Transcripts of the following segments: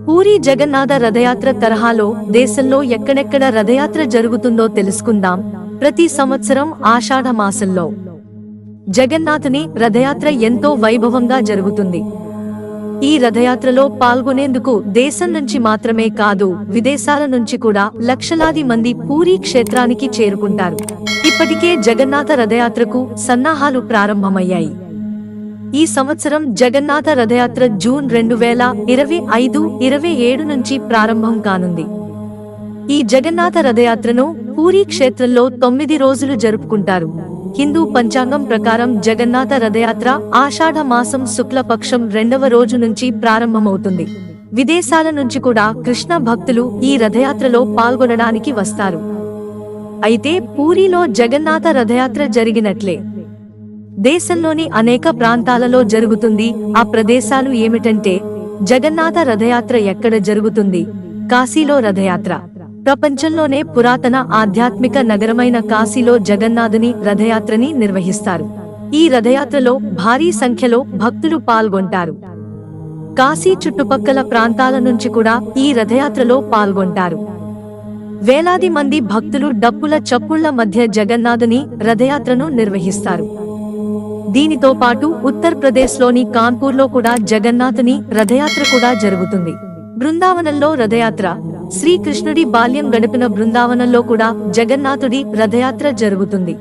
పూరీ జగన్నాథ రథయాత్ర తరహాలో దేశంలో ఎక్కడెక్కడ రథయాత్ర జరుగుతుందో తెలుసుకుందాం. ప్రతి సంవత్సరం ఆషాఢ మాసంలో జగన్నాథుని రథయాత్ర ఎంతో వైభవంగా జరుగుతుంది. ఈ రథయాత్రలో పాల్గొనేందుకు దేశం నుంచి మాత్రమే కాదు, విదేశాల నుంచి కూడా లక్షలాది మంది పూరీ క్షేత్రానికి చేరుకుంటారు. ఇప్పటికే జగన్నాథ రథయాత్రకు సన్నాహాలు ప్రారంభమయ్యాయి. ఈ సంవత్సరం జగన్నాథ రథయాత్ర జూన్ 2025-27 నుంచి ప్రారంభం కానుంది. ఈ జగన్నాథ రథయాత్రను పూరీ క్షేత్రంలో 9 రోజులు జరుపుకుంటారు. హిందూ పంచాంగం ప్రకారం జగన్నాథ రథయాత్ర ఆషాఢ మాసం శుక్లపక్షం 2వ రోజు నుంచి ప్రారంభమవుతుంది. విదేశాల నుంచి కూడా కృష్ణ భక్తులు ఈ రథయాత్రలో పాల్గొనడానికి వస్తారు. అయితే పూరీలో జగన్నాథ రథయాత్ర జరిగినట్లే దేశంలోని అనేక ప్రాంతాలలో జరుగుతుంది. ఆ ప్రదేశాలు ఏమిటంటే, జగన్నాథ రథయాత్ర ఎక్కడ జరుగుతుంది? కాశీలో రథయాత్ర. ప్రపంచంలోనే పురాతన ఆధ్యాత్మిక నగరమైన కాశీలో జగన్నాథుని రథయాత్రని నిర్వహిస్తారు. ఈ రథయాత్రలో భారీ సంఖ్యలో భక్తులు పాల్గొంటారు. కాశీ చుట్టుపక్కల ప్రాంతాల నుంచి కూడా ఈ రథయాత్రలో పాల్గొంటారు. వేలాది మంది భక్తులు డప్పుల చప్పుళ్ల మధ్య జగన్నాథుని రథయాత్రను నిర్వహిస్తారు. దీనితో పాటు ఉత్తరప్రదేశ్లోని కాన్పూర్లో కూడా జగన్నాథుని రథయాత్ర కూడా జరుగుతుంది. బృందావనంలో రథయాత్ర. శ్రీకృష్ణుడి బాల్యం గడిపిన బృందావనంలో కూడా జగన్నాథుడి రథయాత్ర జరుగుతుంది.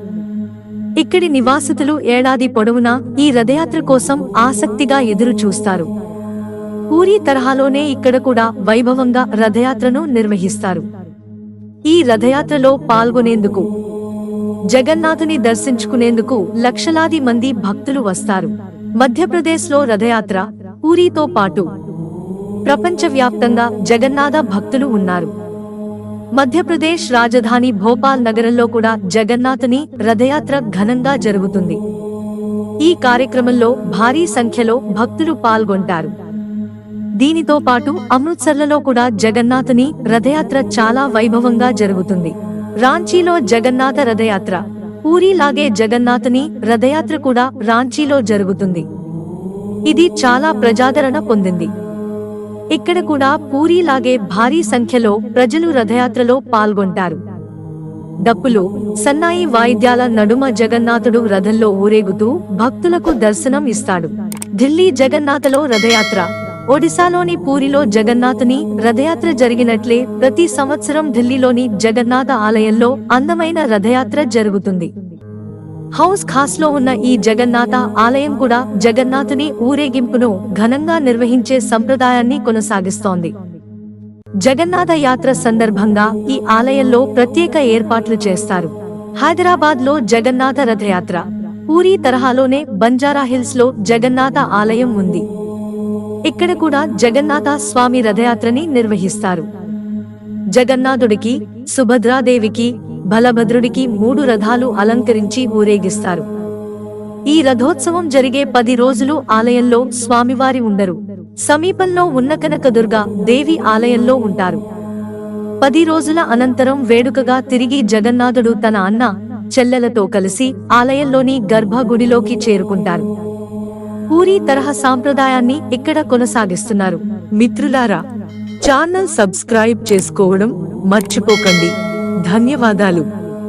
ఇక్కడి నివాసితులు ఏడాది పొడవునా ఈ రథయాత్ర కోసం ఆసక్తిగా ఎదురు చూస్తారు. పూరీ తరహాలోనే ఇక్కడ కూడా వైభవంగా రథయాత్రను నిర్వహిస్తారు. ఈ రథయాత్రలో పాల్గొనేందుకు, జగన్నాథుని దర్శించుకునేందుకు లక్షలాది మంది భక్తులు వస్తారు. మధ్యప్రదేశ్లో రథయాత్ర. పూరీతో పాటు ప్రపంచవ్యాప్తంగా జగన్నాథ భక్తులు ఉన్నారు. మధ్యప్రదేశ్ రాజధాని భోపాల్ నగరంలో కూడా జగన్నాథుని రథయాత్ర ఘనంగా జరుగుతుంది. ఈ కార్యక్రమంలో భారీ సంఖ్యలో భక్తులు పాల్గొంటారు. దీనితో పాటు అమృత్సర్లలో కూడా జగన్నాథుని రథయాత్ర చాలా వైభవంగా జరుగుతుంది. రాంచీలో జగన్నాథ రథయాత్ర. పూరీలాగే జగన్నాథుని రథయాత్ర కూడా రాంచీలో జరుగుతుంది. ఇది చాలా ప్రజాదరణ పొందింది. ఇక్కడ కూడా పూరీలాగే భారీ సంఖ్యలో ప్రజలు రథయాత్రలో పాల్గొంటారు. డప్పులు, సన్నాయి వాయిద్యాల నడుమ జగన్నాథుడు రథంలో ఊరేగుతూ భక్తులకు దర్శనం ఇస్తాడు. ఢిల్లీ జగన్నాథలో రథయాత్ర. ఒడిశాలోని పూరిలో జగన్నాథుని రథయాత్ర జరిగినట్లే ప్రతి సంవత్సరం ఢిల్లీలోని జగన్నాథ ఆలయంలో అందమైన రథయాత్ర జరుగుతుంది. హౌస్ ఖాస్లో ఉన్న ఈ జగన్నాథ ఆలయం కూడా జగన్నాథుని ఊరేగింపును ఘనంగా నిర్వహించే సంప్రదాయాన్ని కొనసాగిస్తోంది. జగన్నాథ యాత్ర సందర్భంగా ఈ ఆలయంలో ప్రత్యేక ఏర్పాట్లు చేస్తారు. హైదరాబాద్ లో జగన్నాథ రథయాత్ర. పూరీ తరహాలోనే బంజారాహిల్స్ లో జగన్నాథ ఆలయం ఉంది. ఇక్కడ కూడా జగన్నాథ స్వామి రథయాత్రని నిర్వహిస్తారు. జగన్నాథుడికి, సుభద్రాదేవికి, బలభద్రుడికి 3 రథాలు అలంకరించి ఊరేగిస్తారు. ఈ రథోత్సవం జరిగే 10 రోజులు ఆలయంలో స్వామివారి ఉండరు. సమీపంలో ఉన్న కనకదుర్గ దేవి ఆలయంలో ఉంటారు. 10 రోజుల అనంతరం వేడుకగా తిరిగి జగన్నాథుడు తన అన్న, చెల్లెలతో కలిసి ఆలయంలోని గర్భగుడిలోకి చేరుకుంటారు. పూరీ తరహా సాంప్రదాయాన్ని ఇక్కడ కొనసాగిస్తున్నారు. మిత్రులారా, ఛానల్ సబ్స్క్రైబ్ చేసుకోవడం మర్చిపోకండి. ధన్యవాదాలు.